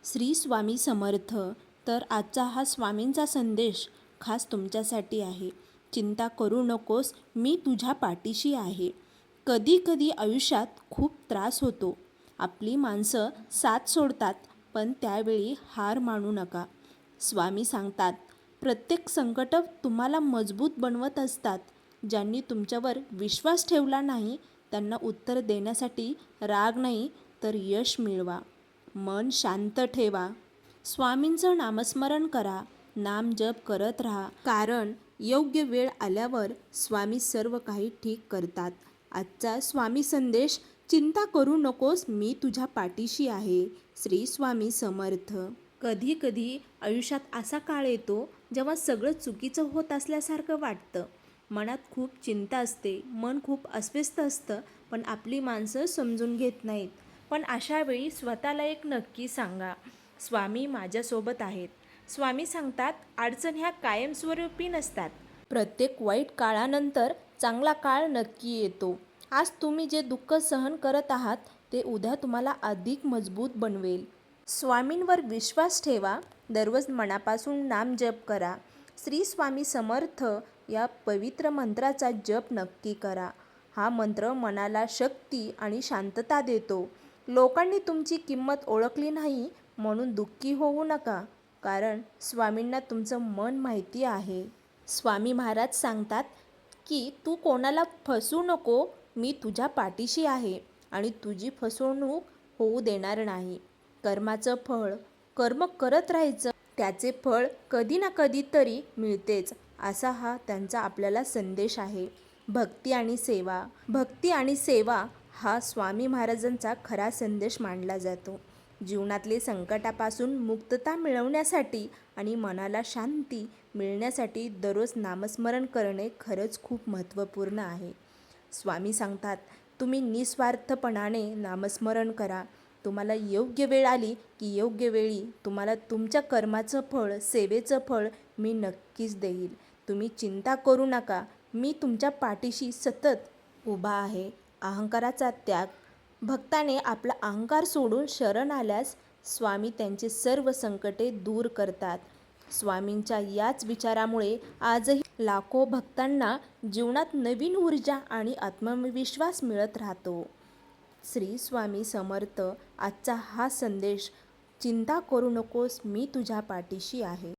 श्री स्वामी समर्थ. तर आजचा हा स्वामींचा संदेश खास तुमच्यासाठी आहे. चिंता करू नकोस, मी तुझ्या पाठीशी आहे. कधी कधी आयुष्यात खूप त्रास होतो. आपली माणसं साथ सोडतात, पण त्यावेळी हार मानू नका. स्वामी सांगतात, प्रत्येक संकट तुम्हाला मजबूत बनवत असतात. ज्यांनी तुमच्यावर विश्वास ठेवला नाही त्यांना उत्तर देण्यासाठी राग नाही तर यश मिळवा. मन शांत ठेवा. स्वामींचं नामस्मरण करा. नाम जप करत राहा, कारण योग्य वेळ आल्यावर स्वामी सर्व काही ठीक करतात. आजचा स्वामी संदेश, चिंता करू नकोस, मी तुझ्या पाठीशी आहे. श्री स्वामी समर्थ. कधी कधी आयुष्यात असा काळ येतो जेव्हा सगळं चुकीचं होत असल्यासारखं वाटतं. मनात खूप चिंता असते, मन खूप अस्वस्थ असतं, पण आपली माणसं समजून घेत नाहीत. पण अशा वेळी स्वतःला एक नक्की सांगा, स्वामी माझ्यासोबत आहेत. स्वामी सांगतात, अडचण ह्या कायमस्वरूपी नसतात. प्रत्येक वाईट काळानंतर चांगला काळ नक्की येतो. आज तुम्ही जे दुःख सहन करत आहात ते उद्या तुम्हाला अधिक मजबूत बनवेल. स्वामींवर विश्वास ठेवा. दररोज मनापासून नाम जप करा. श्री स्वामी समर्थ या पवित्र मंत्राचा जप नक्की करा. हा मंत्र मनाला शक्ती आणि शांतता देतो. लोकांनी तुमची किंमत ओळखली नाही म्हणून दुःखी होऊ नका, कारण स्वामींना तुमचं मन माहिती आहे. स्वामी महाराज सांगतात की तू कोणाला फसवू नको, मी तुझ्या पाठीशी आहे आणि तुझी फसवणूक होऊ देणार नाही. कर्माचं फळ, कर्म करत राहायचं, त्याचे फळ कधी ना कधी तरी मिळतेच, असा हा त्यांचा आपल्याला संदेश आहे. भक्ती आणि सेवा. भक्ती आणि सेवा हा स्वामी महाराजांचा खरा संदेश मानला जातो. जीवनातले संकटापासून मुक्तता मिळवण्यासाठी आणि मनाला शांती मिळण्यासाठी दररोज नामस्मरण करणे खरंच खूप महत्त्वपूर्ण आहे. स्वामी सांगतात, तुम्ही निस्वार्थपणाने नामस्मरण करा. तुम्हाला योग्य वेळ आली की योग्य वेळी तुम्हाला तुमच्या कर्माचं फळ, सेवेचं फळ मी नक्कीच देईल. तुम्ही चिंता करू नका, मी तुमच्या पाठीशी सतत उभा आहे. अहंकाराचा त्याग. भक्ताने आपला अहंकार सोडून शरण आल्यास स्वामी त्यांचे सर्व संकटे दूर करतात. स्वामींच्या याच विचारामुळे आजही लाखो भक्तांना जीवनात नवीन ऊर्जा आणि आत्मविश्वास मिळत राहतो. श्री स्वामी समर्थ. आजचा हा संदेश, चिंता करू नकोस, मी तुझ्या पाठीशी आहे.